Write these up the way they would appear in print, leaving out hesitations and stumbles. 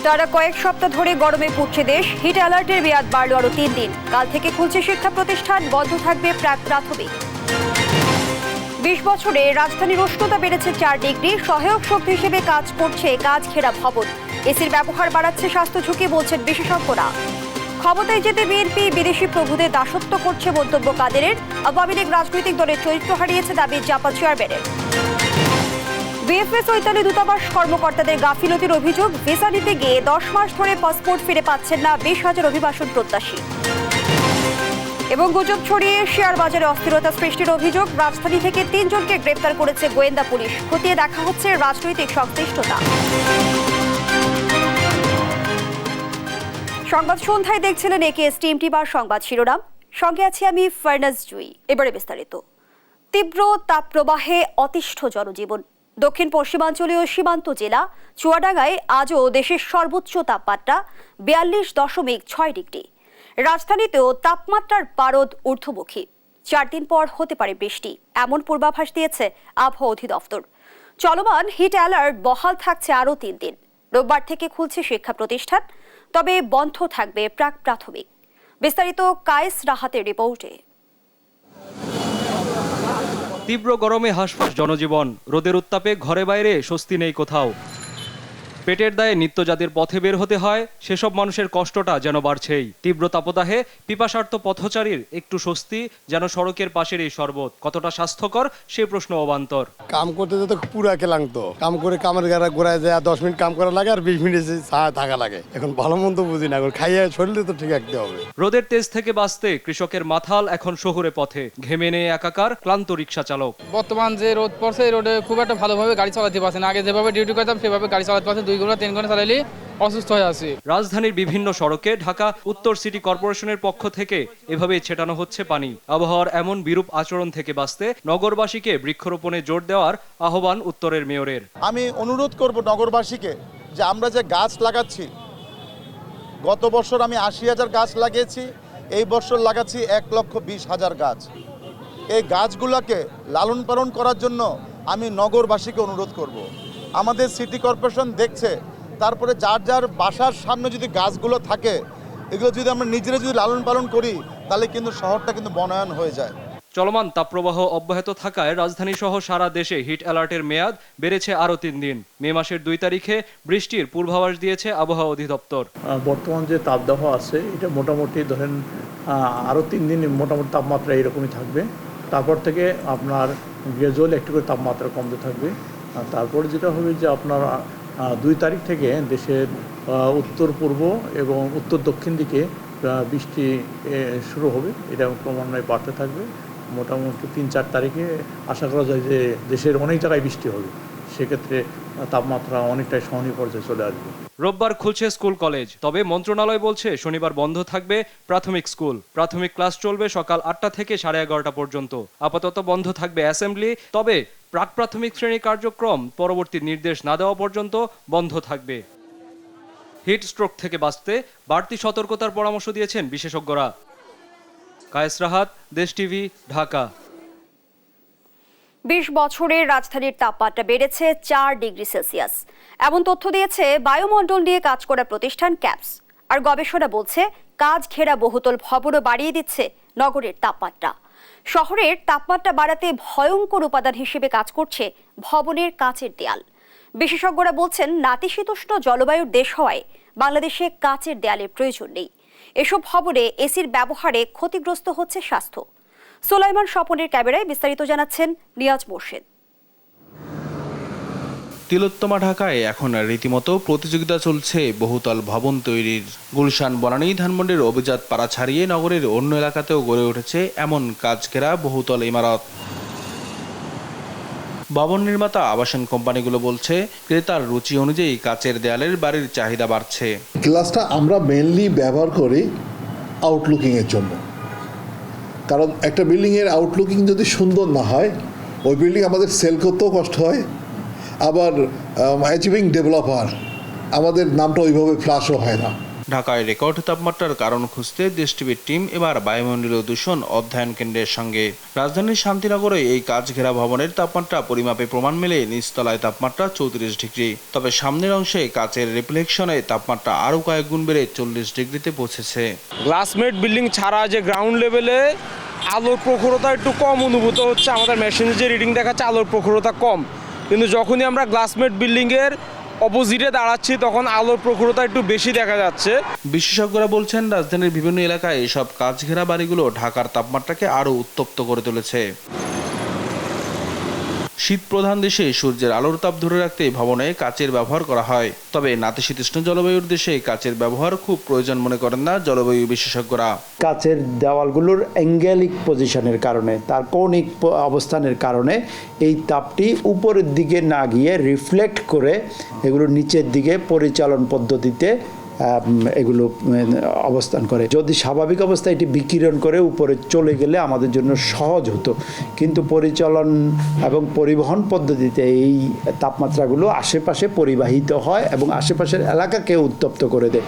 টানা কয়েক সপ্তাহ ধরে গরমে পুড়ছে দেশ। হিট অ্যালার্টের মেয়াদ বাড়ল আরও 3 দিন। কাল থেকে খুলছে শিক্ষা প্রতিষ্ঠান, বন্ধ থাকবে প্রাথমিক। 20 বছরে রাজধানীর উষ্ণতা বেড়েছে 4 ডিগ্রি। সহায়ক শক্তি হিসেবে কাজ করছে কাজ ঘেরা ভবন। এসির ব্যবহার বাড়াচ্ছে স্বাস্থ্য ঝুঁকি, বলছেন বিশেষজ্ঞরা। ক্ষমতায় যেতে বিএনপি বিদেশি প্রভুদের দাসত্ব করছে মন্তব্য কাদেরের। আওয়ামী লীগ রাজনৈতিক দলের চরিত্র হারিয়েছে, দাবি জাপা চেয়ারম্যানের। বিএফএস ও ইতালি দূতাবাস কর্মকর্তাদের গাফিলতির অভিযোগ। ভিসা নিতে গিয়ে 10 মাস ধরে পাসপোর্ট ফিরে পাচ্ছেন না 20,000 অভিবাসন প্রত্যাশী। এবং গুজব ছড়িয়ে শেয়ার বাজারে অস্থিরতা সৃষ্টির অভিযোগ। রাজধানী থেকে 3 জনকে গ্রেপ্তার করেছে গোয়েন্দা পুলিশ। খতিয়ে দেখা হচ্ছে রাজনৈতিক সংশ্লিষ্টতা। সংবাদ সন্ধ্যায় দেখছিলেন একেএস টিম টিভার সংবাদ শিরোনাম। সঙ্গে আছি আমি ফারনাজ জুই। এবারে বিস্তারিত। তীব্র তাপপ্রবাহে অতিষ্ঠ জনজীবন। দক্ষিণ পশ্চিমাঞ্চলীয় সীমান্ত জেলা চুয়াডাঙ্গায় আজও দেশের সর্বোচ্চ তাপমাত্রা 42.6 ডিগ্রি। রাজধানীতেও তাপমাত্রার পারদ ঊর্ধ্বমুখী। 4 দিন পর হতে পারে বৃষ্টি, এমন পূর্বাভাস দিয়েছে আবহাওয়া অধিদপ্তর। চলমান হিট অ্যালার্ট বহাল থাকছে আরও 3 দিন। রোববার থেকে খুলছে শিক্ষা প্রতিষ্ঠান, তবে বন্ধ থাকবে প্রাথমিক। বিস্তারিত কায়েস রাহাতের রিপোর্টে। তীব্র গরমে হাঁসফাঁস জনজীবন। রোদের উত্তাপে ঘরে বাইরে স্বস্তি নেই কোথাও। পেটের দায়ে নিত্যজাতির পথে বের হতে হয়, সেসব মানুষের কষ্টটা যেন বাড়ছেই। তীব্র তাপদাহে পিপাসার্ত পথচারীর একটু স্বস্তি যেন সড়কের পাশের এই শরবত। কতটা স্বাস্থ্যকর সেই প্রশ্ন অবান্তর। কাম করতে যেতে পুরা ক্লান্ত। কাম করে কামের গাড়া ঘোরায় যায়, 10 মিনিট কাম করা লাগে আর 20 মিনিট থাকা লাগে। এখন ভালো মন্দ বুঝি না, খাইয়ে শরীরে তো ঠিক রাখতে হবে। রোদের তেজ থেকে বাঁচতে কৃষকের মাথাল এখন শহুরে পথে। ঘেমে নিয়ে একাকার ক্লান্ত রিক্সা চালক। বর্তমান যে রোদ পড়ছে, এই রোডে খুব একটা ভালোভাবে গাড়ি চালাতে পারছে না। আগে যেভাবে ডিউটি করতাম সেভাবে গাড়ি চালাতে পারছে, 2 ঘন্টা 3 ঘন্টা চালাইলে অসুস্থ হয়ে আছি। রাজধানীর বিভিন্ন সড়কে ঢাকা উত্তর সিটি কর্পোরেশনের পক্ষ থেকে এভাবে ছেটানো হচ্ছে পানি। আবহাওয়ার এমন বিরূপ আচরণ থেকে বাঁচতে নগরবাসীকে বৃক্ষরোপণে জোর দেওয়ার আহ্বান উত্তরের মেয়রের। আমি অনুরোধ করব নগরবাসীকে যে আমরা যে গাছ লাগাচ্ছি, গত বছর আমি 80,000 গাছ লাগিয়েছি, এই বছর লাগাচ্ছি 1,20,000 গাছ। এই গাছগুলোকে লালন পালন করার জন্য আমি নগরবাসীকে অনুরোধ করব। আমাদের সিটি কর্পোরেশন দেখছে, তারপরে যার যার বাসার সামনে যদি গাছগুলো থাকে, এগুলো যদি আমরা নিজেরা যদি লালন পালন করি, তাহলে কিন্তু শহরটা কিন্তু বনায়ন হয়ে যায়। চলমান তাপপ্রবাহ অব্যাহত থাকায় রাজধানী সহ সারা দেশে হিট অ্যালার্টের মেয়াদ বেড়েছে আরও 3 দিন। মে মাসের 2 তারিখে বৃষ্টির পূর্বাভাস দিয়েছে আবহাওয়া অধিদপ্তর। বর্তমান যে তাপদাহ আছে, এটা মোটামুটি ধরেন আরও 3 দিন মোটামুটি তাপমাত্রা এরকমই থাকবে। তারপর থেকে আপনার গ্রাজুয়ালি একটু করে তাপমাত্রা কমতে থাকবে। তারপরে যেটা হবে যে আপনার 2 তারিখ থেকে দেশের উত্তর পূর্ব এবং উত্তর দক্ষিণ দিকে বৃষ্টি শুরু হবে। এটা ক্রমান্বয়ে বাড়তে থাকবে। মোটামুটি 3-4 তারিখে আশা করা যায় যে দেশের অনেক জায়গায় বৃষ্টি হবে। সেক্ষেত্রে তাপমাত্রা অনেকটাই সহনীয় পর্যায়ে চলে আসবে। রোববার খুলছে স্কুল কলেজ, তবে মন্ত্রণালয় বলছে শনিবার বন্ধ থাকবে প্রাথমিক স্কুল। প্রাথমিক ক্লাস চলবে সকাল 8টা থেকে 11:30 পর্যন্ত। আপাতত বন্ধ থাকবে অ্যাসেম্বলি, তবে প্রাক-প্রাথমিক শ্রেণী কার্যক্রম পরবর্তী নির্দেশ না দেওয়া পর্যন্ত বন্ধ থাকবে। হিট স্ট্রোক থেকে বাঁচতে বাড়তি সতর্কতার পরামর্শ দিয়েছেন বিশেষজ্ঞরা। কায়েস রাহাত, দেশ টিভি, ঢাকা। 20 বছরে রাজধানীর তাপমাত্রা বেড়েছে 4 ডিগ্রি সেলসিয়াস। এমন তথ্য দিয়েছে বায়ুমণ্ডল নিয়ে কাজ করা প্রতিষ্ঠান ক্যাপস। আর গবেষণা বলছে কাজ ঘেরা বহুতল ভবনও বাড়িয়ে দিচ্ছে নগরের তাপমাত্রা। শহরের তাপমাত্রা বাড়াতে ভয়ঙ্কর উপাদান হিসেবে কাজ করছে ভবনের কাচের দেয়াল। বিশেষজ্ঞরা বলছেন নাতিশীতোষ্ণ জলবায়ুর দেশ হওয়ায় বাংলাদেশে কাচের দেয়ালের প্রয়োজন নেই। এসব ভবনে এসির ব্যবহারে ক্ষতিগ্রস্ত হচ্ছে স্বাস্থ্য। সুলাইমান স্বপনের ক্যামেরায় বিস্তারিত জানাচ্ছেন নিয়াজ মোর্শেদ। তিলোত্তমা ঢাকায় এখন রীতিমতো প্রতিযোগিতা চলছে বহুতল ভবন তৈরির। গুলশান, বনানী, ধানমন্ডির অভিজাত পাড়া ছাড়িয়ে নগরের অন্য এলাকাতেও গড়ে উঠেছে এমন কাজ ঘেরা বহুতল ইমারত। ভবন নির্মাতা আবাসন কোম্পানিগুলো বলছে ক্রেতার রুচি অনুযায়ী কাচের দেয়ালের বাড়ির চাহিদা বাড়ছে। গ্লাসটা আমরা মেইনলি ব্যবহার করি আউটলুকিংয়ের জন্য, কারণ একটা বিল্ডিংয়ের আউটলুকিং যদি সুন্দর না হয়, ওই বিল্ডিং আমাদের সেল করতেও কষ্ট হয়। আবার অ্যাচিভিং ডেভেলপার আমাদের নামটা ওইভাবে ফ্ল্যাশও হয় না। ঢাকায় রেকর্ড তাপমাত্রার কারণ খুঁজতে দেশ টিভির টিম এবার বায়ুমণ্ডলীয় দূষণ অধ্যয়ন কেন্দ্রের সঙ্গে। রাজধানীর শান্তিনগরে এই কাচ ঘেরা ভবনের তাপমাত্রা পরিমাপে প্রমাণ মেলে নিচতলায় তাপমাত্রা 34 ডিগ্রি। তবে সামনের অংশে কাচের রিফ্লেকশনে তাপমাত্রা আরও কয়েক গুণ বেড়ে 40 ডিগ্রিতে পৌঁছেছে। গ্লাসমেট বিল্ডিং ছাড়া যে গ্রাউন্ড লেভেলে আলোর প্রখরতা একটু কম অনুভূত হচ্ছে। আমাদের মেশিনে যে রিডিং দেখাচ্ছে আলোর প্রখরতা কম, কিন্তু যখনই আমরা গ্লাসমেট বিল্ডিংয়ের অপোজিটে দাঁড়াচ্ছি তখন আলোর প্রখরতা একটু বেশি দেখা যাচ্ছে। বিশেষজ্ঞরা বলছেন, রাজধানীর বিভিন্ন এলাকায় এসব কাচ ঘেরা বাড়িগুলো ঢাকার তাপমাত্রাকে আরও উত্তপ্ত করে তুলেছে। শীত প্রধান দেশে সূর্যের আলোর তাপ ধরে রাখতে ভবনে কাচের ব্যবহার করা হয়। তবে নাতিশীতোষ্ণ জলবায়ুর দেশে কাচের ব্যবহার খুব প্রয়োজন মনে করেন না জলবায়ু বিশেষজ্ঞরা। কাচের দেওয়ালগুলোর অ্যাঙ্গেলিক পজিশনের কারণে, তার কৌণিক অবস্থানের কারণে এই তাপটি উপরের দিকে না গিয়ে রিফ্লেক্ট করে এগুলো নিচের দিকে পরিচালন পদ্ধতিতে এগুলো অবস্থান করে। যদি স্বাভাবিক অবস্থায় এটি বিকিরণ করে উপরে চলে গেলে আমাদের জন্য সহজ হতো, কিন্তু পরিচালন এবং পরিবহন পদ্ধতিতে এই তাপমাত্রাগুলো আশেপাশে পরিবাহিত হয় এবং আশেপাশের এলাকাকে উত্তপ্ত করে দেয়।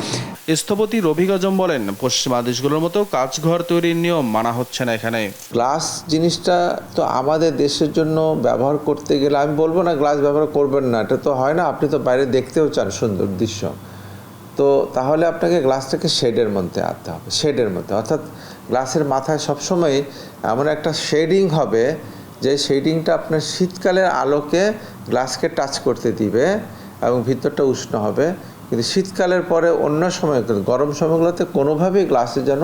স্থপতি রফিক আজম বলেন, পশ্চিমা দেশগুলোর মতো কাচঘর তৈরির নিয়ম মানা হচ্ছে না এখানে। গ্লাস জিনিসটা তো আমাদের দেশের জন্য ব্যবহার করতে গেলে আমি বলবো না গ্লাস ব্যবহার করবেন না, এটা তো হয় না। আপনি তো বাইরে দেখতেও চান সুন্দর দৃশ্য, তো তাহলে আপনাকে গ্লাসটাকে শেডের মধ্যে আনতে হবে। শেডের মধ্যে অর্থাৎ গ্লাসের মাথায় সবসময় এমন একটা শেডিং হবে যে শেডিংটা আপনার শীতকালের আলোকে গ্লাসকে টাচ করতে দিবে এবং ভিতরটা উষ্ণ হবে। কিন্তু শীতকালের পরে অন্য সময় গরম সময়গুলোতে কোনোভাবেই গ্লাসে যেন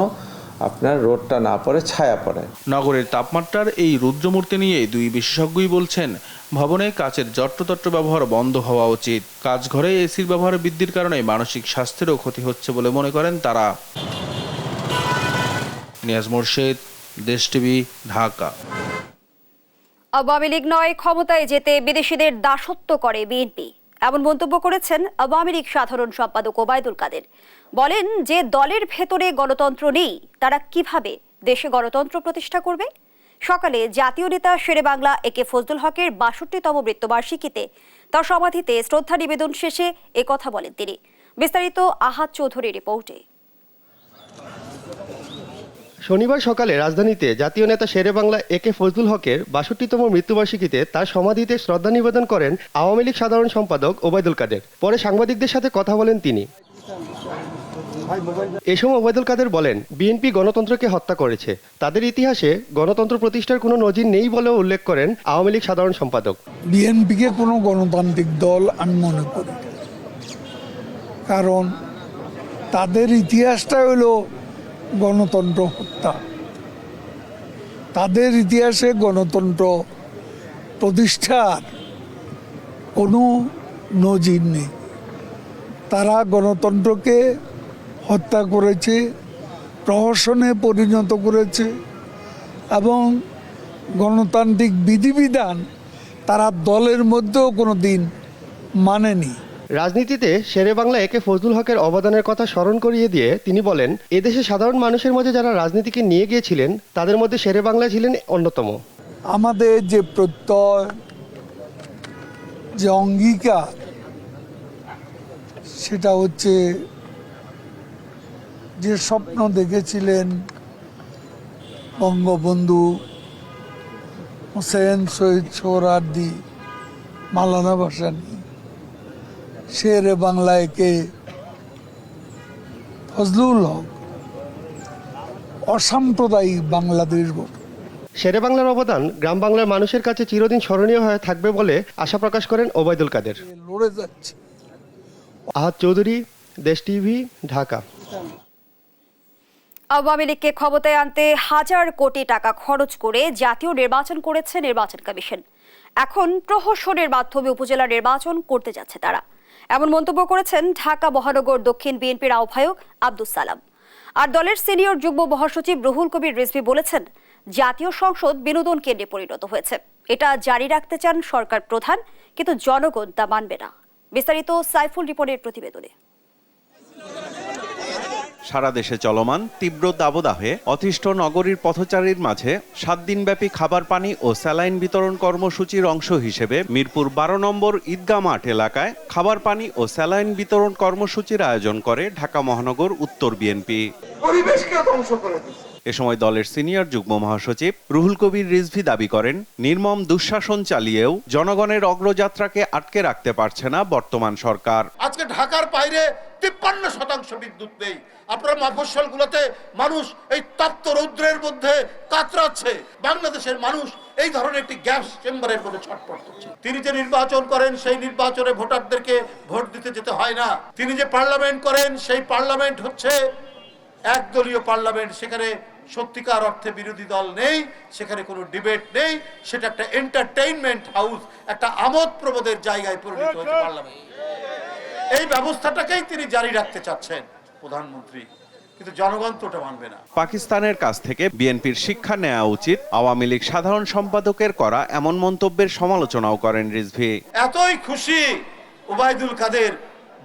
আপনার রোদটা না পড়ে, ছায়া পড়ে। নগরের তাপমাত্রার এই রুদ্রমূর্তি নিয়ে দুই বিশেষজ্ঞই বলছেন, ভবনে কাচের যত্রতত্র ব্যবহার বন্ধ হওয়া উচিত। কাচঘরে এসির ব্যবহার বৃদ্ধির কারণে মানসিক স্বাস্থ্যেরও ক্ষতি হচ্ছে বলে মনে করেন তারা। নিয়াজ মোর্শেদ, দেশ টিভি, ঢাকা। আওয়ামী লীগ নয়, ক্ষমতায় যেতে বিদেশিদের দাসত্ব করে বিএনপি, এমন মন্তব্য করেছেন আওয়ামী লীগ সাধারণ সম্পাদক ওবায়দুল কাদের। বলেন, যে দলের ভেতরে গণতন্ত্র নেই তারা কিভাবে দেশে গণতন্ত্র প্রতিষ্ঠা করবে। সকালে জাতীয় নেতা শেরেবাংলা একে ফজলুল হকের ৬২তম মৃত্যুবার্ষিকীতে তার সমাধিতে শ্রদ্ধা নিবেদন শেষে একথা বলেন তিনি। বিস্তারিত আহাদ চৌধুরীর রিপোর্টে। শনিবার সকালে রাজধানীতে জাতীয় নেতা শেরেবাংলা একে ফজলুল হকের ৬২তম মৃত্যুবার্ষিকীতে তার সমাধিতে শ্রদ্ধা নিবেদন করেন আওয়ামী লীগ সাধারণ সম্পাদক ওবায়দুল কাদের। পরে সাংবাদিকদের সাথে কথা বলেন তিনি। এ সময় ওবায়দুল কাদের বলেন, বিএনপি গণতন্ত্রকে হত্যা করেছে। তাদের ইতিহাসে গণতন্ত্র প্রতিষ্ঠার কোনো নজির নেই বলেও উল্লেখ করেন আওয়ামী লীগ সাধারণ সম্পাদক। বিএনপিকে কোনো গণতান্ত্রিক দল আমি মনে করি, কারণ তাদের ইতিহাসটা হলো গণতন্ত্র হত্যা। তাদের ইতিহাসে গণতন্ত্র প্রতিষ্ঠার কোনো নজির নেই। তারা গণতন্ত্রকে হত্যা করেছে, প্রহসনে পরিণত করেছে এবং গণতান্ত্রিক বিধিবিধান তারা দলের মধ্যেও কোনো দিন মানেনি। রাজনীতিতে শেরেবাংলা একে ফজলুল হকের অবদানের কথা স্মরণ করিয়ে দিয়ে তিনি বলেন, এদেশে সাধারণ মানুষের মধ্যে যারা রাজনীতিকে নিয়ে গিয়েছিলেন তাদের মধ্যে শেরেবাংলা ছিলেন অন্যতম। আমাদের যে প্রত্যয়, যে অঙ্গীকার, সেটা হচ্ছে যে স্বপ্ন দেখেছিলেন বঙ্গবন্ধু, হোসেন শহীদ সোহরাওয়ার্দী, মাওলানা ভাসানী, শেরে বাংলা একে ফজলুল হক, অসাম্প্রদায়িক বাংলাদেশ গঠন। শেরেবাংলার অবদান গ্রাম বাংলার মানুষের কাছে চিরদিন স্মরণীয় হয়ে থাকবে বলে আশা প্রকাশ করেন ওবায়দুল কাদের। লড়ে যাচ্ছে। আহাদ চৌধুরী, দেশ টিভি, ঢাকা। আওয়ামী লীগকে ক্ষমতায় আনতে হাজার কোটি টাকা খরচ করে জাতীয় নির্বাচন করেছে নির্বাচন কমিশন। এখন প্রহসনের মাধ্যমে উপজেলা নির্বাচন করতে যাচ্ছে তারা, এমন মন্তব্য করেছেন ঢাকা মহানগর দক্ষিণ বিএনপির আহ্বায়ক আব্দুস সালাম। আর দলের সিনিয়র যুগ্ম মহাসচিব রুহুল কবির রিজভী বলেছেন, জাতীয় সংসদ বিনোদন কেন্দ্রে পরিণত হয়েছে। এটা জারি রাখতে চান সরকার প্রধান, কিন্তু জনগণ তা মানবে না। বিস্তারিত সাইফুল রিপনের প্রতিবেদনে। সারা দেশে চলমান তীব্র দাবদাহে অতিষ্ঠ নগরীর পথচারীর মাঝে 7 দিনব্যাপী খাবার পানি ও স্যালাইন বিতরণ কর্মসূচির অংশ হিসেবে মিরপুর 12 নম্বর ঈদগাহ মাঠ এলাকায় খাবার পানি ও স্যালাইন বিতরণ কর্মসূচির আয়োজন করে ঢাকা মহানগর উত্তর বিএনপি। পরিবেশকে ধ্বংস করে দিচ্ছে। এ সময় দলের সিনিয়র যুগ্ম মহাসচিব রুহুল কবির রিজভী দাবি করেন, নির্মম দুঃশাসন চালিয়েও জনগণের অগ্রযাত্রাকে আটকে রাখতে পারছে না বর্তমান সরকার। আজকে ঢাকার বাইরে 53% বিদ্যুৎ নেই। আপনার মফস্বলগুলোতে মানুষ এই তপ্ত রৌদ্রের মধ্যে কাতরাচ্ছে। বাংলাদেশের মানুষ এই ধরনের একটি গ্যাস চেম্বারের মধ্যে ছটফট করছে। তিনি যে নির্বাচন করেন সেই নির্বাচনে ভোটারদেরকে ভোট দিতে যেতে হয় না। তিনি যে পার্লামেন্ট করেন সেই পার্লামেন্ট হচ্ছে একদলীয় পার্লামেন্ট। সেখানে সত্যিকার অর্থে বিরোধী দল নেই, সেখানে কোনো ডিবেট নেই। সেটা একটা এন্টারটেইনমেন্ট হাউস, একটা আমোদ প্রমোদের জায়গায় পরিণত হয়েছে পার্লামেন্ট। এই ব্যবস্থাটাকেই তিনি জারি রাখতে চাচ্ছেন প্রধানমন্ত্রী, কিন্তু জনগণ তো ওটা মানবে না। পাকিস্তানের কাছ থেকে বিএনপির শিক্ষা নেওয়া উচিত আওয়ামী লীগ সাধারণ সম্পাদকের করা এমন মন্তব্যের সমালোচনাও করেন রিজভী। এতই খুশি ওবায়দুল কাদের,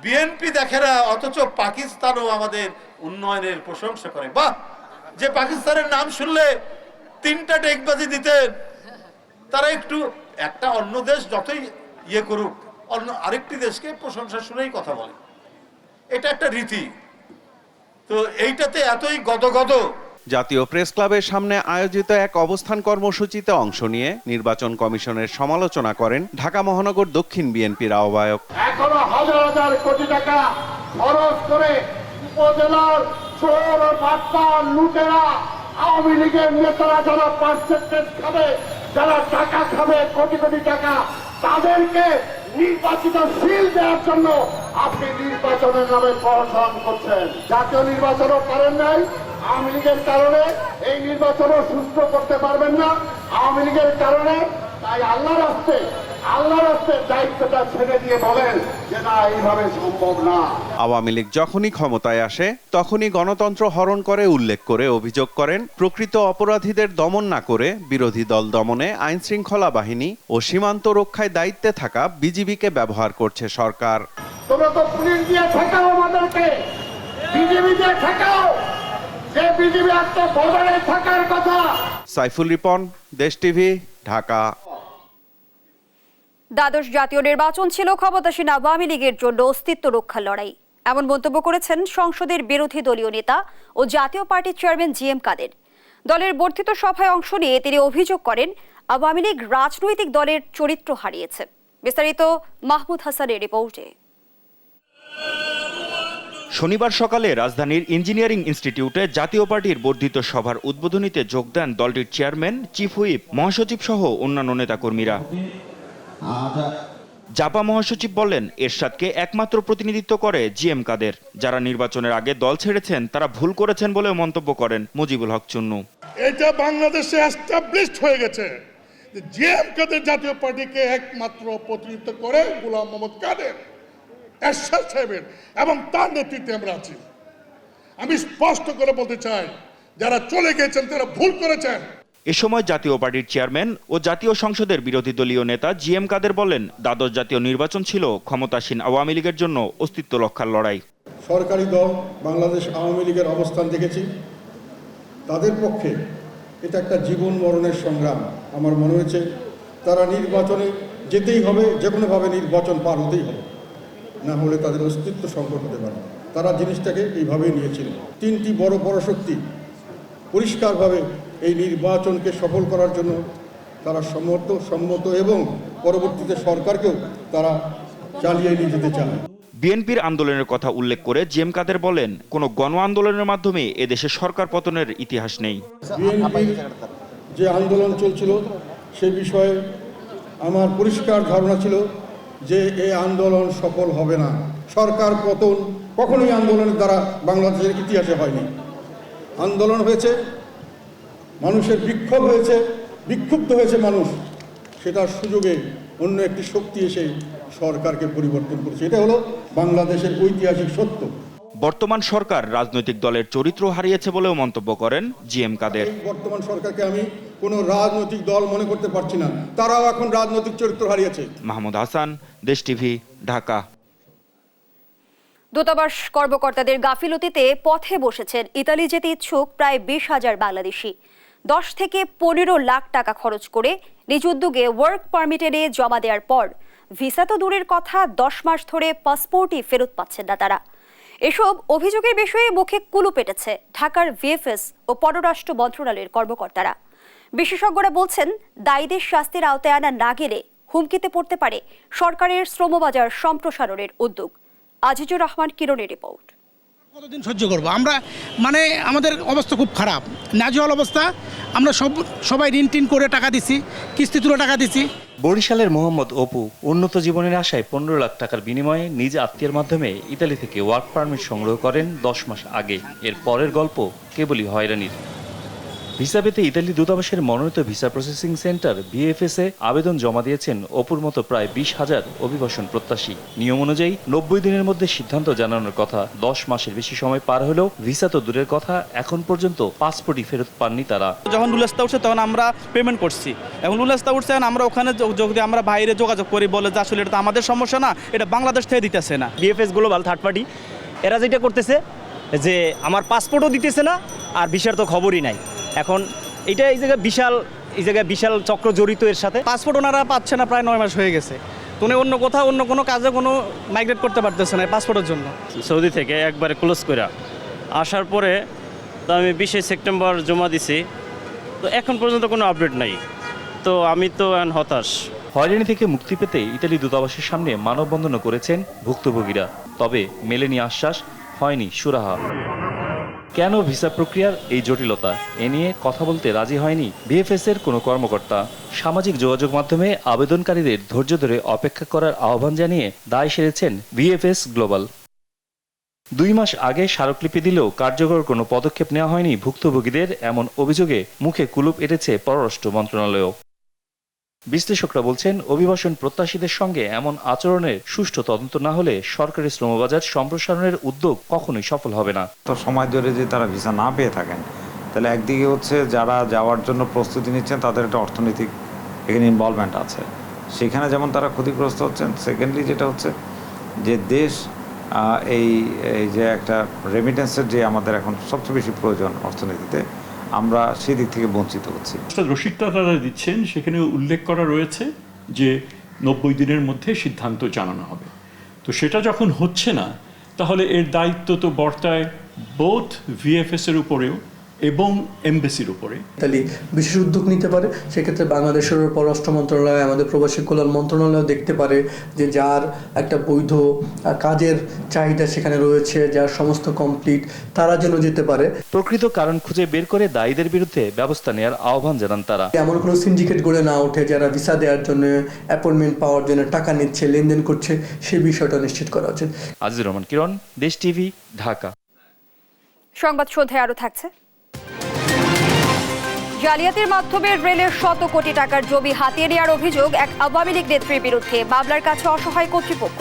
বিএনপি দেখে না, অথচ পাকিস্তানও আমাদের উন্নয়নের প্রশংসা করে। বাহ, যে পাকিস্তানের নাম শুনলে 3টা ডেকবাজি দিতেন, তারা একটু একটা অন্য দেশ যতই ইয়ে করুক, অন্য আরেকটি দেশকে প্রশংসা শুনেই কথা বলে। এটা একটা রীতি। তো এইটাতে এতই গদগদ। জাতীয় প্রেস ক্লাবের সামনে আয়োজিত এক অবস্থান কর্মসূচিতে অংশ নিয়ে নির্বাচন কমিশনের সমালোচনা করেন ঢাকা মহানগর দক্ষিণ বিএনপির আহ্বায়ক। এখনো হাজার হাজার কোটি টাকা খরচ করে উপজেলার চোর বাটপার লুটেরা আওয়ামী লীগের নেতারা যারা পার্সেন্টেজ খাবে, যারা টাকা খাবে কোটি কোটি টাকা, তাদেরকে নির্বাচিত সিল দেওয়ার জন্য আপনি নির্বাচনের নামে প্রহসন করছেন। জাতীয় নির্বাচনও পারেন নাই আওয়ামী লীগের কারণে, এই নির্বাচনও সুস্থ করতে পারবেন না আওয়ামী লীগের কারণে। তাই আল্লাহর রাস্তে দায়িত্বটা ছেড়ে দিয়ে বলেন যে না, এইভাবে সম্ভব না। আওয়ামী লীগ যখনই ক্ষমতায় আসে তখনই গণতন্ত্র হরণ করে উল্লেখ করে অভিযোগ করেন, প্রকৃত অপরাধীদের দমন না করে বিরোধী দল দমনে আইন শৃঙ্খলা বাহিনী ও সীমান্ত রক্ষায় দায়িত্বে থাকা বিজিবিকে ব্যবহার করছে সরকার। তোমরা তো পুলিশ দিয়ে ঠেকাও, আমাদেরকে বিজিবি দিয়ে ঠেকাও, যে বিজিবি একটা বর্ডারে থাকার কথা। সাইফুল রিপন, দেশ টিভি, ঢাকা। দ্বাদশ জাতীয় নির্বাচন ছিল ক্ষমতাসীন আওয়ামী লীগের জন্য অস্তিত্ব রক্ষার লড়াই, এমন মন্তব্য করেছেন সংসদের বিরোধী দলীয় নেতা ও জাতীয় পার্টির চেয়ারম্যান জিএম কাদের। দলের বর্ধিত সভায় অংশ নিয়ে তিনি অভিযোগ করেন, আওয়ামী লীগ রাজনৈতিক দলের চরিত্র হারিয়েছে। বিস্তারিত মাহমুদ হাসানের রিপোর্টে। শনিবার সকালে রাজধানীর ইঞ্জিনিয়ারিং ইনস্টিটিউটে জাতীয় পার্টির বর্ধিত সভার উদ্বোধনীতে যোগ দেন দলটির চেয়ারম্যান, চিফ হুইপ, মহাসচিব সহ অন্যান্য নেতাকর্মীরা। জাপা মহাসচিব বলেন, এরশাদকে একমাত্র প্রতিনিধিত্ব করে জিএম কাদের। যারা নির্বাচনের আগে দল ছেড়েছেন তারা ভুল করেছেন বলেও মন্তব্য করেন মুজিবুল হক চুন্নু। এটা বাংলাদেশে এস্টাবলিশড হয়ে গেছে যে জিএম কাদের জাতীয় পার্টিকে একমাত্র প্রতিনিধিত্ব করে গোলাম মোহাম্মদ কাদের, এরশাদ সাহেবের এবং তার নেতৃত্বে আমরা আছি। আমি স্পষ্ট করে বলতে চাই, যারা চলে গেছেন তারা ভুল করেছেন। এ সময় জাতীয় পার্টির চেয়ারম্যান ও জাতীয় সংসদের বিরোধী দলীয় নেতা জিএম কাদের বলেন, দ্বাদশ জাতীয় নির্বাচন ছিল ক্ষমতাসীন আওয়ামী লীগের জন্য অস্তিত্ব রক্ষার লড়াই। সরকারি দল বাংলাদেশ আওয়ামী লীগের অবস্থান দেখেছি, তাদের পক্ষে এটা একটা জীবন মরণের সংগ্রাম। আমার মনে হয়েছে তারা নির্বাচনে যেতেই হবে, যে কোনোভাবে নির্বাচন পার হতেই হবে, না হলে তাদের অস্তিত্ব সংকট হতে পারে। তারা জিনিসটাকে এইভাবেই নিয়েছিল। 3টি বড় পরাশক্তি পরিষ্কারভাবে এই নির্বাচনকে সফল করার জন্য তারা সম্মত এবং পরবর্তীতে সরকারকেও তারা চালিয়ে নিয়ে যেতে চায়। বিএনপির আন্দোলনের কথা উল্লেখ করে জিএম কাদের বলেন, কোনো গণ আন্দোলনের মাধ্যমে এদেশে সরকার পতনের ইতিহাস নেই। বিএনপির যে আন্দোলন চলছিল সে বিষয়ে আমার পরিষ্কার ধারণা ছিল যে এই আন্দোলন সফল হবে না। সরকার পতন কখনোই আন্দোলনের দ্বারা বাংলাদেশের ইতিহাসে হয়নি। আন্দোলন হয়েছে, মানুষের বিক্ষোভ হয়েছে, বিক্ষুব্ধ হয়েছে মানুষ, সেটার সুযোগে অন্য একটি শক্তি এসে সরকারকে পরিবর্তন করেছে। এটা হলো বাংলাদেশের ঐতিহাসিক সত্য। বর্তমান সরকার রাজনৈতিক দলের চরিত্র হারিয়েছে বলেও মন্তব্য করেন জিএম কাদের। বর্তমান সরকারকে আমি কোনো রাজনৈতিক দল মনে করতে পারছি না, তারাও এখন রাজনৈতিক চরিত্র হারিয়েছে। মাহমুদ হাসান, দেশ টিভি, ঢাকা। দূতাবাস কর্মকর্তাদের গাফিলতিতে পথে বসেছেন ইতালি যেতে ইচ্ছুক প্রায় 20,000 বাংলাদেশি। 10 থেকে 15 লাখ টাকা খরচ করে নিজ উদ্যোগে ওয়ার্ক পারমিট এনে জমা দেওয়ার পর ভিসা তো দূরের কথা 10 মাস ধরে পাসপোর্টই ফেরত পাচ্ছেন না তারা। এসব অভিযোগের বিষয়ে মুখে কুলু পেটেছে ঢাকার ভিএফএস ও পররাষ্ট্র মন্ত্রণালয়ের কর্মকর্তারা। বিশেষজ্ঞরা বলছেন দায়ীদের শাস্তির আওতায় আনা না গেলে হুমকিতে পড়তে পারে সরকারের শ্রমবাজার সম্প্রসারণের উদ্যোগ। আজিজুর রহমান কিরণের রিপোর্ট। কতদিন সহ্য করবো আমরা, মানে আমাদের অবস্থা খুব খারাপ, নাজেহাল অবস্থা। আমরা সবাই ঋণ টিন করে টাকা দিছি, কিস্তি তুলে টাকা দিছি। বরিশালের মোহাম্মদ অপু উন্নত জীবনের আশায় 15 লাখ টাকার বিনিময়ে নিজ আত্মীয়ের মাধ্যমে ইতালি থেকে ওয়ার্ক পারমিট সংগ্রহ করেন 10 মাস আগে। এর পরের গল্প কেবলই হয়রানির। ভিসা পেতে ইতালি দূতাবাসের মনোনীত ভিসা প্রসেসিং সেন্টার ভিএফএস এ আবেদন জমা দিয়েছেন অপুর মতো প্রায় 20,000 অভিবাসন প্রত্যাশী। নিয়ম অনুযায়ী 90 দিনের মধ্যে সিদ্ধান্ত জানানোর কথা। 10 মাসের বেশি সময় পার হলেও ভিসা তো দূরের কথা, এখন পর্যন্ত পাসপোর্টই ফেরত পাননি তারা। যখন রুলেসটা উঠছে তখন আমরা পেমেন্ট করছি, এখন রুলেসটা উঠছে আমরা ওখানে যদি আমরা বাইরে যোগাযোগ করি বলে যে আসলে এটা তো আমাদের সমস্যা না, এটা বাংলাদেশ থেকে দিতেছে না। ভিএফএস গ্লোবাল থার্ড পার্টি এরা যেটা করতেছে যে আমার পাসপোর্টও দিতেছে না আর ভিসার তো খবরই নাই। এখন এটা এই জায়গায় বিশাল চক্র জড়িত এর সাথে। পাসপোর্ট ওনারা পাচ্ছে না, প্রায় 9 মাস হয়ে গেছে। তো উনি অন্য কোনো কাজে কোনো মাইগ্রেট করতে পারতেছে না পাসপোর্টের জন্য। সৌদি থেকে একবারে ক্লোজ করে আসার পরে তো আমি 20 সেপ্টেম্বর জমা দিছি, তো এখন পর্যন্ত কোনো আপডেট নাই। তো আমি তো হতাশ। হয়রানি থেকে মুক্তি পেতে ইতালি দূতাবাসের সামনে মানববন্ধনও করেছেন ভুক্তভোগীরা। তবে মেলেনি আশ্বাস, হয়নি সুরাহা। কেন ভিসা প্রক্রিয়ার এই জটিলতা, এ নিয়ে কথা বলতে রাজি হয়নি ভিএফএস এর কোনো কর্মকর্তা। সামাজিক যোগাযোগ মাধ্যমে আবেদনকারীদের ধৈর্য ধরে অপেক্ষা করার আহ্বান জানিয়ে দায় সেরেছেন ভিএফএস গ্লোবাল। 2 মাস আগে স্মারকলিপি দিলেও কার্যকর কোনো পদক্ষেপ নেওয়া হয়নি ভুক্তভোগীদের, এমন অভিযোগে মুখে কুলুপ এঁটেছে পররাষ্ট্র মন্ত্রণালয়ও। বিশ্লেষকরা বলছেন, অভিবাসন প্রত্যাশীদের সঙ্গে এমন আচরণের সুষ্ঠু তদন্ত না হলে সরকারি শ্রমবাজার সম্প্রসারণের উদ্যোগ কখনোই সফল হবে না। তো সময় ধরে যে তারা ভিসা না পেয়ে থাকেন, তাহলে একদিকে হচ্ছে যারা যাওয়ার জন্য প্রস্তুতি নিচ্ছেন তাদের একটা অর্থনৈতিক এখানে ইনভলভমেন্ট আছে, সেখানে যেমন তারা ক্ষতিগ্রস্ত হচ্ছেন। সেকেন্ডলি যেটা হচ্ছে যে দেশ এই যে একটা রেমিটেন্সের যে আমাদের এখন সবচেয়ে বেশি প্রয়োজন অর্থনীতিতে, আমরা সেই দিক থেকে বঞ্চিত হচ্ছি। রসিদটা তারা দিচ্ছেন, সেখানে উল্লেখ করা রয়েছে যে 90 দিনের মধ্যে সিদ্ধান্ত জানানো হবে। তো সেটা যখন হচ্ছে না, তাহলে এর দায়িত্ব তো বর্তায় বোথ ভিএফএস এর উপরেও এবং এমবেসির উপরে। ইতালি বিশেষ উদ্যোগ নিতে পারে, সেক্ষেত্রে বাংলাদেশের পররাষ্ট্র মন্ত্রণালয়, আমাদের প্রবাসী কল্যাণ মন্ত্রণালয় দেখতে পারে যে যার একটা বৈধ কাজের চাহিদা সেখানে রয়েছে, যার সমস্ত কমপ্লিট, তারা যেন যেতে পারে। প্রকৃত কারণ খুঁজে বের করে দায়ীদের বিরুদ্ধে ব্যবস্থা নেওয়ার আহ্বান জানান তারা। এমন কোনো সিন্ডিকেট গড়ে না ওঠে যারা ভিসা দেওয়ার জন্য, অ্যাপয়েন্টমেন্ট পাওয়ার জন্য টাকা নিচ্ছে, লেনদেন করছে, সেই বিষয়টা নিশ্চিত করা উচিত। আজিজুর রহমান কিরণ, দেশ টিভি, ঢাকা। সংবাদ সন্ধ্যায় আরো থাকছে। জালিয়াতির মাধ্যমে রেলের শত কোটি টাকার জমি হাতিয়ে নেওয়ার অভিযোগ এক আওয়ামী লীগ নেত্রীর বিরুদ্ধে, মামলার কাছে অসহায় কর্তৃপক্ষ।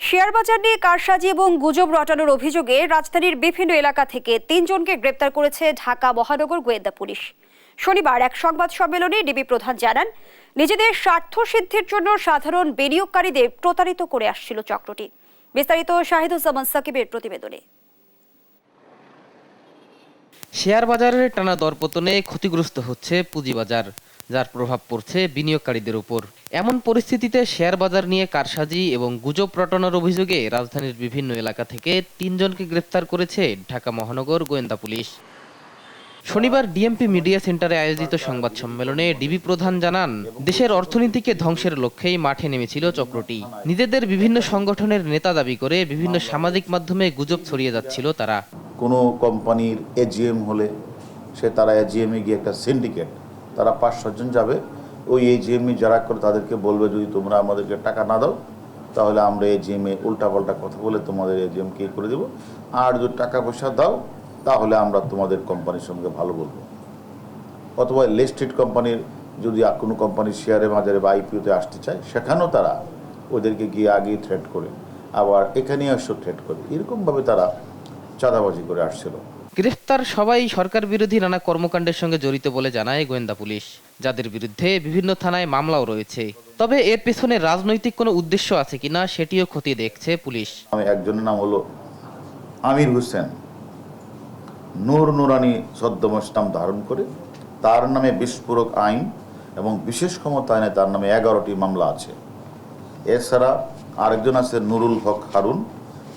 শেয়ার বাজার নিয়ে কারসাজি এবং গুজব রটানোর অভিযোগে রাজধানীর বিভিন্ন এলাকা থেকে 3 জনকে গ্রেপ্তার করেছে ঢাকা মহানগর গোয়েন্দা পুলিশ। শনিবার এক সংবাদ সম্মেলনে ডিবি প্রধান জানান, নিজেদের স্বার্থ সিদ্ধির জন্য সাধারণ বিনিয়োগকারীদের প্রতারিত করে আসছিল চক্রটি। বিস্তারিত শাহিদুজ্জামান সাকিবের প্রতিবেদনে। শেয়ার বাজারের টানা দরপতনে ক্ষতিগ্রস্ত হচ্ছে পুঁজিবাজার, যার প্রভাব পড়ছে বিনিয়োগকারীদের উপর। এমন পরিস্থিতিতে শেয়ার বাজার নিয়ে কারসাজি এবং গুজব রটানোর অভিযোগে রাজধানীর বিভিন্ন এলাকা থেকে 3 জনকে গ্রেফতার করেছে ঢাকা মহানগর গোয়েন্দা পুলিশ। শনিবার ডিএমপি মিডিয়া সেন্টারে আয়োজিত সংবাদ সম্মেলনে ডিবি প্রধান জানান, দেশের অর্থনীতিকে ধ্বংসের লক্ষ্যেই মাঠে নেমেছিল চক্রটি। নিজেদের বিভিন্ন সংগঠনের নেতা দাবি করে বিভিন্ন সামাজিক মাধ্যমে গুজব ছড়িয়ে যাচ্ছিল তারা। কোনো কোম্পানির এজিএম হলে তারা এজিএমে গিয়ে একটা সিন্ডিকেট, তারা 5-6 জন যাবে, ওই এজিএমে যারা করে তাদেরকে বলবে যদি তোমরা আমাদেরকে টাকা না দাও তাহলে আমরা এজিএমে উল্টাপাল্টা কথা বলে তোমাদের এজিএমকে করে দেবো, আর যদি টাকা পয়সা দাও তাহলে আমরা তোমাদের কোম্পানির সঙ্গে ভালো বলবো। অথবা লিস্টেড কোম্পানির যদি কোনো কোম্পানির শেয়ারে বাজারে বা আইপিওতে আসতে চায়, সেখানেও তারা ওদেরকে গিয়ে আগেই থ্রেট করে, আবার এখানে এসে থ্রেট করে, এরকমভাবে তারা চাঁদাবাজি করে আসছিল। গ্রেফতার সবাই সরকার বিরোধী নানা কর্মকাণ্ডের সঙ্গে জড়িত বলে জানায় গোয়েন্দা পুলিশ, যাদের বিরুদ্ধে বিভিন্ন থানায় মামলাও রয়েছে। তবে এর পেছনে রাজনৈতিক কোনো উদ্দেশ্য আছে কিনা সেটিও খতিয়ে দেখছে পুলিশ। আমি একজনের নাম হলো আমির হোসেন, নূর নুরানি ছদ্মবেশ নাম ধারণ করে তার নামে বিস্ফোরক আইন এবং বিশেষ ক্ষমতা আইনে তার নামে 11টি মামলা আছে। এছাড়া আরেকজন আছে নুরুল হক হারুন,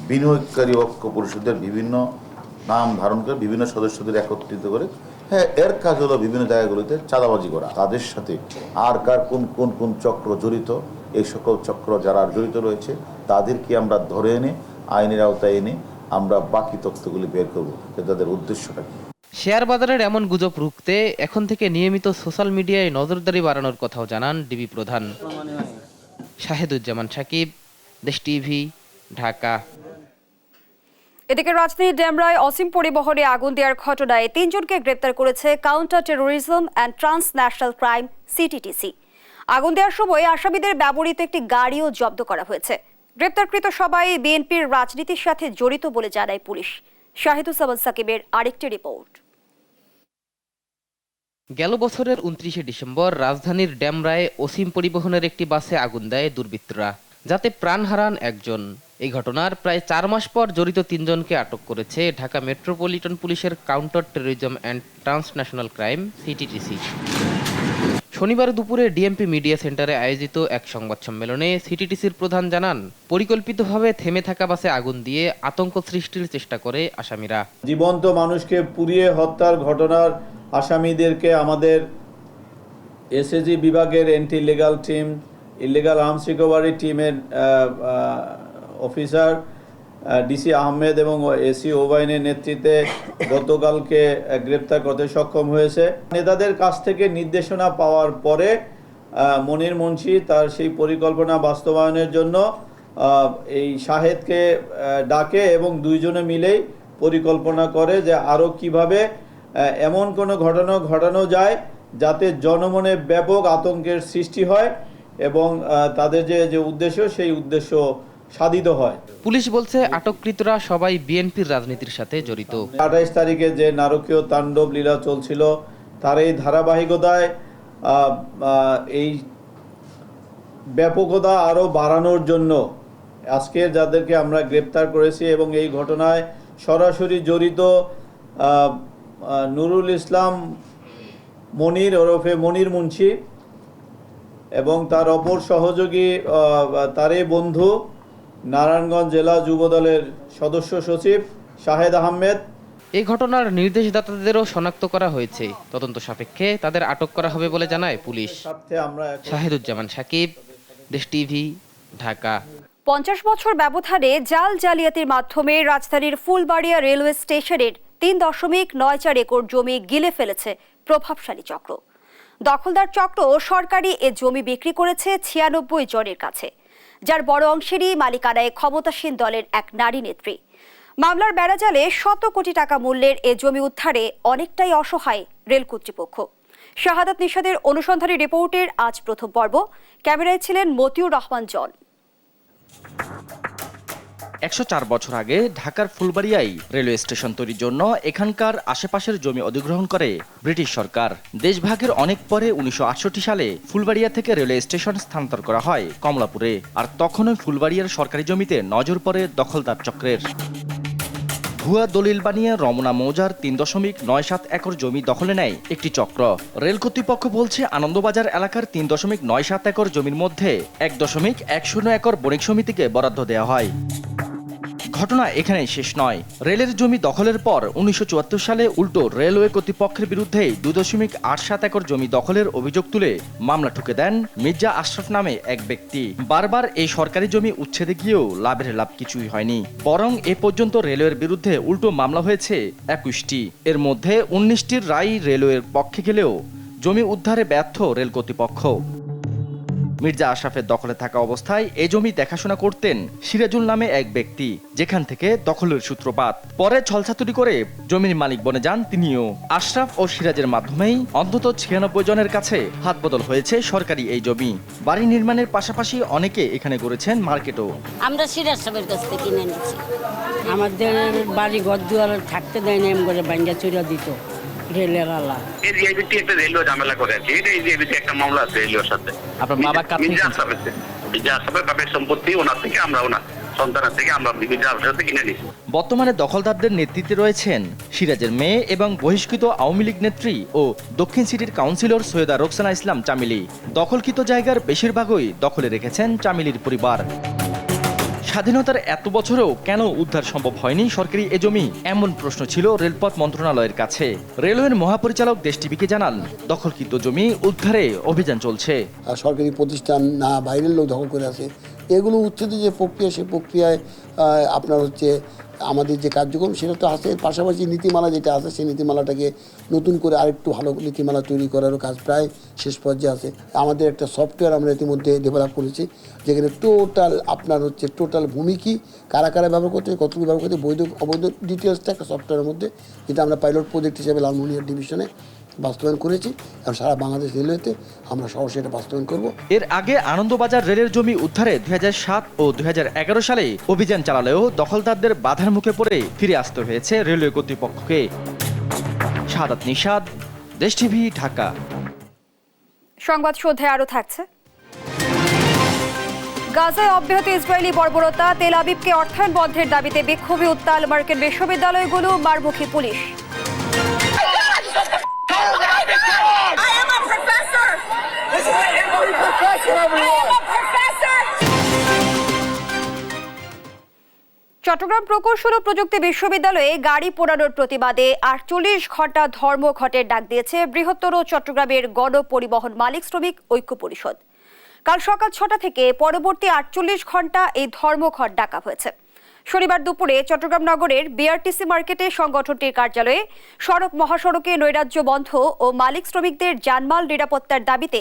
বিনিয়োগকারী ঐক্য পরিষদের বিভিন্ন নাম ধারণ করে বিভিন্ন সদস্যদের একত্রিত করে, হ্যাঁ, এর কাজ হলো বিভিন্ন জায়গাগুলোতে চাঁদাবাজি করা। তাদের সাথে আর কার কোন কোন কোন চক্র জড়িত, এই সকল চক্র যারা জড়িত রয়েছে তাদেরকে আমরা ধরে এনে আইনের আওতায় এনে আমরা বাকি তথ্যগুলি বের করবো যে তাদের উদ্দেশ্যটা কি। শেয়ার বাজারের এমন গুজব রুখতে এখন থেকে নিয়মিত সোশ্যাল মিডিয়ায় নজরদারি বাড়ানোর কথাও জানান ডিবি প্রধান। শাহেদুজ্জামান সাকিব, দেশ টিভি, ঢাকা। এদিকে রাজধানীর ডেমরায় অসীম পরিবহনে আগুন দেওয়ার ঘটনায় 3 জনকে গ্রেপ্তার করেছে counter terrorism and transnational crime CTTC. আগুন দেওয়ার সময় আসামিদের ব্যবহৃত একটি গাড়িও জব্দ করা হয়েছে। গ্রেপ্তারকৃত সবাই বিএনপির রাজনীতির সাথে জড়িত বলে জানায় পুলিশ। শাহিদুজ্জামান সাকিবের আরেকটি রিপোর্ট। গেল বছরের 29শে ডিসেম্বর রাজধানীর ডেমরায় অসীম পরিবহনের একটি বাসে আগুন দেয় দুর্বৃত্তরা, যাতে প্রাণ হারান একজন। এই ঘটনার প্রায় 4 মাস পর জড়িত 3 জনকে আটক করেছে ঢাকা মেট্রোপলিটন পুলিশের counter terrorism and transnational crime CTTC. শনিবার দুপুরে ডিএমপি মিডিয়া সেন্টারে আয়োজিত এক সংবাদ সম্মেলনে সিটিটিসির প্রধান জানান, পরিকল্পিতভাবে থেমে থাকা বাসে আগুন দিয়ে আতঙ্ক সৃষ্টির চেষ্টা করে আসামিরা। জীবন্ত মানুষকে পুড়িয়ে হত্যার ঘটনার আসামিদেরকে আমাদের এসএজি বিভাগের anti legal team, illegal arms recovery টিমের অফিসার ডিসি আহমেদ এবং এসি ওবাইনের নেতৃত্বে গতকালকে গ্রেপ্তার করতে সক্ষম হয়েছে। নেতাদের কাছ থেকে নির্দেশনা পাওয়ার পরে মনির মুন্সি তার সেই পরিকল্পনা বাস্তবায়নের জন্য এই শাহেদকে ডাকে এবং 2 জনে মিলেই পরিকল্পনা করে যে আরও কিভাবে এমন কোনো ঘটনা ঘটানো যায় যাতে জনমনে ব্যাপক আতঙ্কের সৃষ্টি হয় এবং তাদের যে উদ্দেশ্য সেই উদ্দেশ্য সাধিত হয়। পুলিশ বলছে আটককৃতরা সবাই বিএনপির রাজনীতির সাথে জড়িত। 28 তারিখে যে নারকীয় তাণ্ডব লীলা চলছিল তার এই ধারাবাহিকতায় এই ব্যাপকতা আরও বাড়ানোর জন্য আজকে যাদেরকে আমরা গ্রেপ্তার করেছি এবং এই ঘটনায় সরাসরি জড়িত নুরুল ইসলাম মনির ওরফে মনির মুন্সি এবং তার অপর সহযোগী তারই বন্ধু নারায়ণগঞ্জ জেলা যুবদলের সদস্য সচিব শাহেদ আহমেদ। এই ঘটনার নির্দেশদাতাদেরও শনাক্ত করা হয়েছে। তদন্ত সাপেক্ষে তাদের আটক করা হবে বলে জানায় পুলিশ। শাহিদুজ্জামান সাকিব, দেশ টিভি, ঢাকা। 50 বছর ব্যবধানে জাল জালিয়াতির মাধ্যমে রাজধানীর ফুলবাড়িয়া রেলওয়ে স্টেশনের 3.94 একর জমি গিলে ফেলেছে প্রভাবশালী চক্র। দখলদার চক্র সরকারি এ জমি বিক্রি করেছে 96 জনের কাছে, যার বড় অংশেরই মালিকানায় ক্ষমতাসীন দলের এক নারী নেত্রী। মামলার বেড়াজালে 100 কোটি টাকা মূল্যের এ জমি উদ্ধারে অনেকটাই অসহায় রেল কর্তৃপক্ষ। শাহাদাত নিশাদের অনুসন্ধানী রিপোর্টের আজ প্রথম পর্ব। ক্যামেরায় ছিলেন মতিউর রহমান জন। 104 বছর আগে ঢাকার ফুলবাড়িয়ায় রেলওয়ে স্টেশন তৈরির জন্য এখানকার আশেপাশের জমি অধিগ্রহণ করে ব্রিটিশ সরকার। দেশভাগের অনেক পরে 1968 সালে ফুলবাড়িয়া থেকে রেলওয়ে স্টেশন স্থানান্তর করা হয় কমলাপুরে। আর তখনই ফুলবাড়িয়ার সরকারি জমিতে নজর পড়ে দখলদার চক্রের। ভুয়া দলিল বানিয়ে রমনা মৌজার 3.97 একর জমি দখলে নেয় একটি চক্র। রেল কর্তৃপক্ষ বলছে আনন্দবাজার এলাকার 3.97 একর জমির মধ্যে 1.10 একর বণিক সমিতিকে বরাদ্দ দেওয়া হয়। ঘটনা এখানেই শেষ নয়। রেলের জমি দখলের পর 1974 সালে উল্টো রেলওয়ে কর্তৃপক্ষের বিরুদ্ধে 2.87 একর জমি দখলের অভিযোগ তুলে মামলা ঠুকে দেন মির্জা আশরাফ নামে এক ব্যক্তি। বারবার এই সরকারি জমি উচ্ছেদে গিয়েও লাভের লাভ কিছুই হয়নি, বরং এ পর্যন্ত রেলওয়ের বিরুদ্ধে উল্টো মামলা হয়েছে 21টি। এর মধ্যে 19টির রায় রেলওয়ের পক্ষে গেলেও জমি উদ্ধারে ব্যর্থ রেল কর্তৃপক্ষ। মির্জা আশরাফের দখলে থাকা অবস্থায় এ জমি দেখাশোনা করতেন সিরাজুল নামে এক ব্যক্তি, যেখান থেকে দখলের সূত্রপাত। পরে ছলছাতুরি করে জমির মালিক বনে যান তিনিও। আশরাফ ও সিরাজের মাধ্যমেই অন্তত 96 জনের কাছে হাত বদল হয়েছে সরকারি এই জমি। বাড়ি নির্মাণের পাশাপাশি অনেকে এখানে গড়েছেন মার্কেটও। আমরা সিরাজ সাহেবের কাছ থেকে কিনে নিয়েছি। আমাদের বাড়ি ঘর দুয়ার থাকতে দেয় না, এম করে ভাঙ্গা চুরা দিত। রেলের আলা এই জিআইবিটি একটা রেলওয়ে ঝামেলা করে আর কি, এটা এই জিআইবিটি একটা মামলা আছে রেলওয়ের সাথে। আপনার বাবার কাছে মির্জা আশরাফের বাপের সম্পত্তি ওনার থেকে আমরা ওনার সন্তানের থেকে আমরা মির্জা আশরাফের সাথে কিনে নিয়েছি। বর্তমানে দখলদারদের নেতৃত্বে রয়েছেন সিরাজের মেয়ে এবং বহিষ্কৃত আওয়ামী লীগ নেত্রী ও দক্ষিণ সিটির কাউন্সিলর সৈয়দা রোকসানা ইসলাম চামেলি। দখলকৃত জায়গার বেশিরভাগই দখলে রেখেছেন চামেলির পরিবার। স্বাধীনতার এত বছরেও কেন উদ্ধার সম্ভব হয়নি সরকারি এ জমি, এমন প্রশ্ন ছিল রেলপথ মন্ত্রণালয়ের কাছে। রেলওয়ের মহাপরিচালক দেশ টিভিকে জানান, দখলকৃত জমি উদ্ধারে অভিযান চলছে। সরকারি প্রতিষ্ঠান না বাইরের লোক দখল করে আছে, এগুলো উচ্ছেদের যে প্রক্রিয়া, সেই প্রক্রিয়ায় আপনার হচ্ছে আমাদের যে কার্যক্রম সেটা তো আছে। পাশাপাশি নীতিমালা যেটা আছে সেই নীতিমালাটাকে নতুন করে আরেকটু ভালো নীতিমালা তৈরি করারও কাজ প্রায় শেষ পর্যায়ে আছে। আমাদের একটা সফটওয়্যার আমরা ইতিমধ্যে ডেভেলপ করেছি, যেখানে টোটাল ভূমি কি কারা কারা ব্যবহার করতে, কতটুকু ব্যবহার করতে, বৈধ অবৈধ ডিটেলসটা একটা সফটওয়্যারের মধ্যে, যেটা আমরা পাইলট প্রজেক্ট হিসেবে লালমনিরহাট ডিভিশনে বাস্তবায়ন করেছি এবং সারা বাংলাদেশ রেলওয়েতে আমরা সরাসরি এটা বাস্তবায়ন করব। এর আগে আনন্দবাজার রেলের জমি উদ্ধারে 2007 ও 2011 সালে অভিযান চালালেও দখলদারদের বাধার মুখে পড়ে ফিরে আসতে হয়েছে রেলওয়ে কর্তৃপক্ষকে। শাহাদাত নিশাদ, দেশ টিভি, ঢাকা। সংবাদ সন্ধ্যায় আরও থাকছে। গাজায় অব্যাহত ইসরায়েলি বর্বরতা, তেল আবিবকে অর্থায়ন বন্ধের দাবিতে বিক্ষোভে উত্তাল মার্কিন বিশ্ববিদ্যালয়গুলো, মারমুখী পুলিশ। চট্টগ্রাম প্রকৌশল ও প্রযুক্তি বিশ্ববিদ্যালয়ে গাড়ি পোড়ানোর প্রতিবাদে 48 ঘণ্টা ধর্মঘটের ডাক দিয়েছে বৃহত্তর চট্টগ্রামের গণপরিবহন মালিক শ্রমিক ঐক্য পরিষদ। কাল সকাল 6টা থেকে পরবর্তী 48 ঘণ্টা এই ধর্মঘট ডাকা হয়েছে। শনিবার দুপুরে চট্টগ্রাম নগরের বিআরটিসি মার্কেটে সংগঠনটির কার্যালয়ে সড়ক মহাসড়কে নৈরাজ্য বন্ধ ও মালিক শ্রমিকদের জানমাল নিরাপত্তার দাবিতে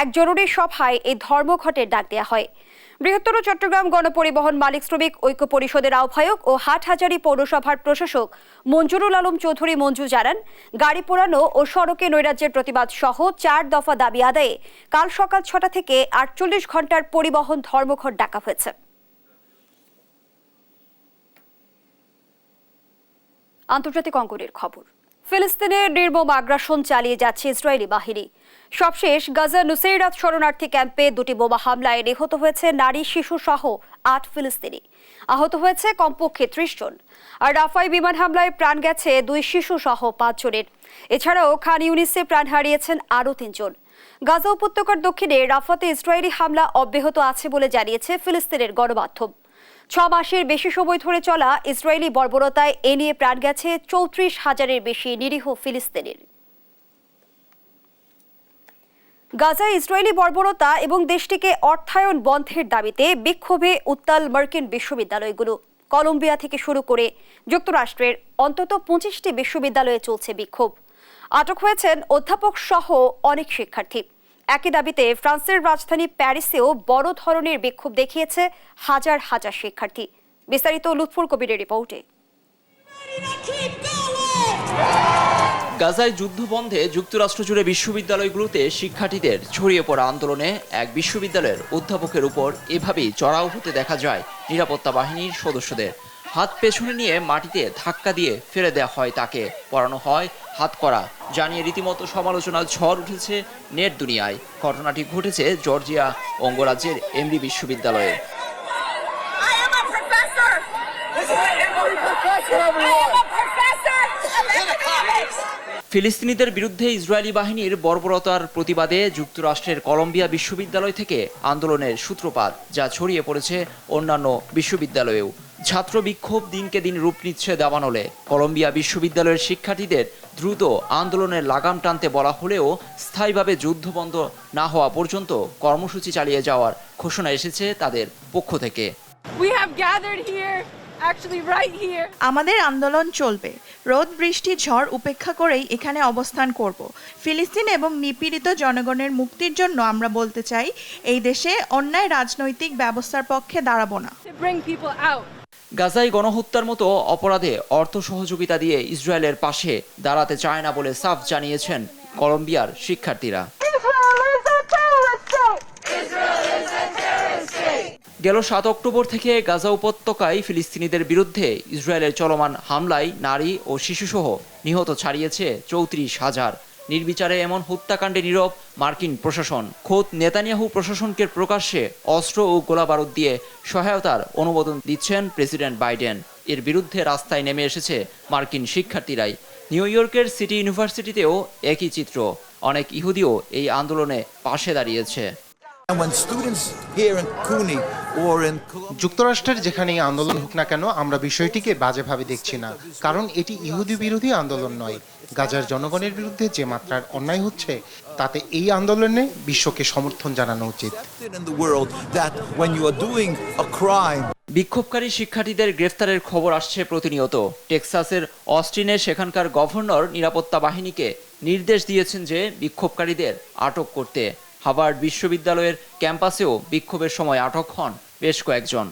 এক জরুরি সভায় এই ধর্মঘটের ডাক দেওয়া হয়। বৃহত্তর চট্টগ্রাম গণপরিবহন মালিক শ্রমিক ঐক্য পরিষদের আহ্বায়ক ও হাটহাজারী পৌরসভার প্রশাসক মঞ্জুরুল আলম চৌধুরী মঞ্জু জানান, গাড়ি পোড়ানো ও সড়কে নৈরাজ্যের প্রতিবাদ সহ 4 দফা দাবি আদায়ে কাল সকাল 6টা থেকে 48 ঘণ্টার পরিবহন ধর্মঘট ডাকা হয়েছে। আন্তর্জাতিক অঙ্গনের খবর। ফিলিস্তিনে নির্মম আগ্রাসন চালিয়ে যাচ্ছে ইসরায়েলি বাহিনী। সবশেষ গাজা নুসেইরাত শরণার্থী ক্যাম্পে 2টি বোমা হামলায় নিহত হয়েছে নারী, শিশু সহ 8 ফিলিস্তিনি। আহত হয়েছে কমপক্ষে 30 জন। আর রাফায় বিমান হামলায় প্রাণ গেছে 2 শিশু সহ 5 জনের। এছাড়াও খান ইউনিসে প্রাণ হারিয়েছেন আরও 3 জন। গাজা উপত্যকার দক্ষিণে রাফাতে ইসরায়েলি হামলা অব্যাহত আছে বলে জানিয়েছে ফিলিস্তিনের গণমাধ্যম। 6 মাসের বেশি সময় ধরে চলা ইসরায়েলি বর্বরতায় এ নিয়ে প্রাণ গেছে 34,000-এর বেশি নিরীহ ফিলিস্তিনির। গাজায় ইসরায়েলি বর্বরতা এবং দেশটিকে অর্থায়ন বন্ধের দাবিতে বিক্ষোভে উত্তাল মার্কিন বিশ্ববিদ্যালয়গুলো। কলম্বিয়া থেকে শুরু করে যুক্তরাষ্ট্রের অন্তত 25টি বিশ্ববিদ্যালয়ে চলছে বিক্ষোভ। আটক হয়েছেন অধ্যাপক সহ অনেক শিক্ষার্থী। একই দাবিতে ফ্রান্সের রাজধানী প্যারিসেও বড় ধরনের বিক্ষোভ দেখিয়েছে হাজার হাজার শিক্ষার্থী। বিস্তারিত লুৎফুল কবিরের রিপোর্টে। গাজায় যুদ্ধ বন্ধে যুক্তরাষ্ট্র জুড়ে বিশ্ববিদ্যালয়গুলোতে শিক্ষার্থীদের ছড়িয়ে পড়া আন্দোলনে এক বিশ্ববিদ্যালয়ের অধ্যাপকের উপর এভাবেই চড়াও হতে দেখা যায় নিরাপত্তা বাহিনীর সদস্যদের। হাত পেছনে নিয়ে মাটিতে ধাক্কা দিয়ে ফেলে দেওয়া হয় তাকে, পড়ানো হয় হাত করা জানিয়ে রীতিমতো সমালোচনার ঝড় উঠেছে নেট দুনিয়ায়। ঘটনাটি ঘটেছে জর্জিয়া অঙ্গরাজ্যের এমরি বিশ্ববিদ্যালয়ে। ফিলিস্তিনিদের বিরুদ্ধে ইসরায়েলি বাহিনীর বর্বরতার প্রতিবাদে যুক্তরাষ্ট্রের কলম্বিয়া বিশ্ববিদ্যালয় থেকে আন্দোলনের সূত্রপাত, যা ছড়িয়ে পড়েছে অন্যান্য বিশ্ববিদ্যালয়েও। ছাত্র বিক্ষোভ দিনকে দিন রূপ নিচ্ছে দাবানলে। কলম্বিয়া বিশ্ববিদ্যালয়ের শিক্ষার্থীদের দ্রুত আন্দোলনের লাগাম টানতে বলা হলেও স্থায়ীভাবে যুদ্ধ বন্ধ না হওয়া পর্যন্ত কর্মসূচি চালিয়ে যাওয়ার ঘোষণা এসেছে তাদের পক্ষ থেকে। আমাদের আন্দোলন চলবে, রোদ বৃষ্টি ঝড় উপেক্ষা করেই এখানে অবস্থান করব। ফিলিস্তিন এবং নিপীড়িত জনগণের মুক্তির জন্য আমরা বলতে চাই, এই দেশে অন্যায় রাজনৈতিক ব্যবস্থার পক্ষে দাঁড়াবো না। গাজায় গণহত্যার মতো অপরাধে অর্থ সহযোগিতা দিয়ে ইসরায়েলের পাশে দাঁড়াতে চায় না বলে সাফ জানিয়েছেন কলম্বিয়ার শিক্ষার্থীরা। গেল 7 অক্টোবর থেকে গাজা উপত্যকায় ফিলিস্তিনিদের বিরুদ্ধে ইসরায়েলের চলমান হামলায় নারী ও শিশুসহ নিহত ছাড়িয়েছে 34,000। নির্বিচারে এমন হত্যাকাণ্ডে নীরব মার্কিন প্রশাসন। খোদ নেতানিয়াহু প্রশাসনকে প্রকাশ্যে অস্ত্র ও গোলাবারুদ দিয়ে সহায়তার অনুমোদন দিচ্ছেন প্রেসিডেন্ট বাইডেন। এর বিরুদ্ধে রাস্তায় নেমে এসেছে মার্কিন শিক্ষার্থীরাই। নিউ ইয়র্কের সিটি ইউনিভার্সিটিতেও একই চিত্র। অনেক ইহুদিও এই আন্দোলনে পাশে দাঁড়িয়েছে। যুক্তরাষ্ট্রের যেখানেই আন্দোলন হোক না কেন আমরা বিষয়টিকে বাজেভাবে দেখছি না, কারণ এটি ইহুদি বিরোধী আন্দোলন নয়। গাজার জনগণের বিরুদ্ধে যে মাত্রার অন্যায় হচ্ছে তাতে এই আন্দোলনে বিশ্বকে সমর্থন জানানো উচিত। বিক্ষোভকারী শিক্ষার্থীদের গ্রেফতারের খবর আসছে প্রতিনিয়ত। টেক্সাসের অস্টিনে সেখানকার গভর্নর নিরাপত্তা বাহিনীকে নির্দেশ দিয়েছেন যে বিক্ষোভকারীদের আটক করতে। হার্ভার্ড বিশ্ববিদ্যালয়ের ক্যাম্পাসেও বিক্ষোভের সময় আটক হন বেশ কয়েকজন।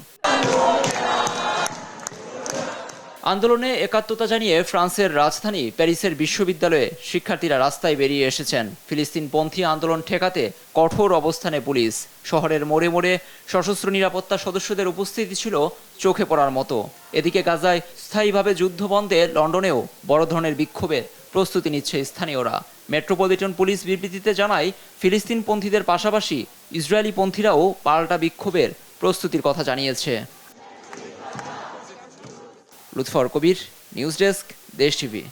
আন্দোলনে একাত্মতা জানিয়ে ফ্রান্সের রাজধানী প্যারিসের বিশ্ববিদ্যালয়ে শিক্ষার্থীরা রাস্তায় বেরিয়ে এসেছেন। ফিলিস্তিনপন্থী আন্দোলন ঠেকাতে কঠোর অবস্থানে পুলিশ। শহরের মোড়ে মোড়ে সশস্ত্র নিরাপত্তা সদস্যদের উপস্থিতি ছিল চোখে পড়ার মতো। এদিকে গাজায় স্থায়ীভাবে যুদ্ধ বন্ধে লন্ডনেও বড় ধরনের বিক্ষোভের প্রস্তুতি নিচ্ছে স্থানীয়রা। মেট্রোপলিটন পুলিশ বিবৃতিতে জানায়, ফিলিস্তিনপন্থীদের পাশাপাশি ইসরায়েলি পন্থীরাও পাল্টা বিক্ষোভের প্রস্তুতির কথা জানিয়েছে। লুৎফর কবির, নিউজ ডেস্ক, দেশ টিভি।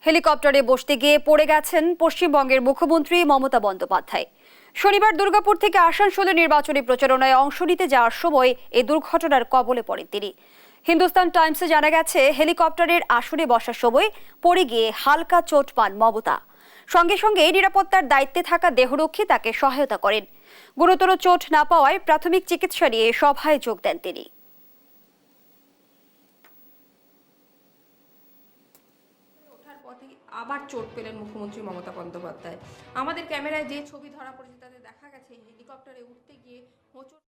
হেলিকপ্টারে বসতে গিয়ে পড়ে গেছেন পশ্চিমবঙ্গের মুখ্যমন্ত্রী মমতা বন্দ্যোপাধ্যায়। শনিবার দুর্গাপুর থেকে আসানসোলের নির্বাচনী প্রচারণায় অংশ নিতে যাওয়ার সময় এই দুর্ঘটনার কবলে পড়েন তিনি। হিন্দুস্তান টাইমসে জানা গেছে, হেলিকপ্টারের আসনে বসার সময় পড়ে গিয়ে হালকা চোট পান মমতা। সঙ্গে সঙ্গে নিরাপত্তার দায়িত্বে থাকা দেহরক্ষী তাকে সহায়তা করেন। গুরুতর চোট না পাওয়ায় প্রাথমিক চিকিৎসা নিয়ে সভায় যোগ দেন তিনি। আবার চোট পেলেন মুখ্যমন্ত্রী মমতা বন্দ্যোপাধ্যায়। আমাদের ক্যামেরায় যে ছবি ধরা পড়েছে তাতে দেখা গেছে হেলিকপ্টারে উঠতে গিয়ে হোঁচট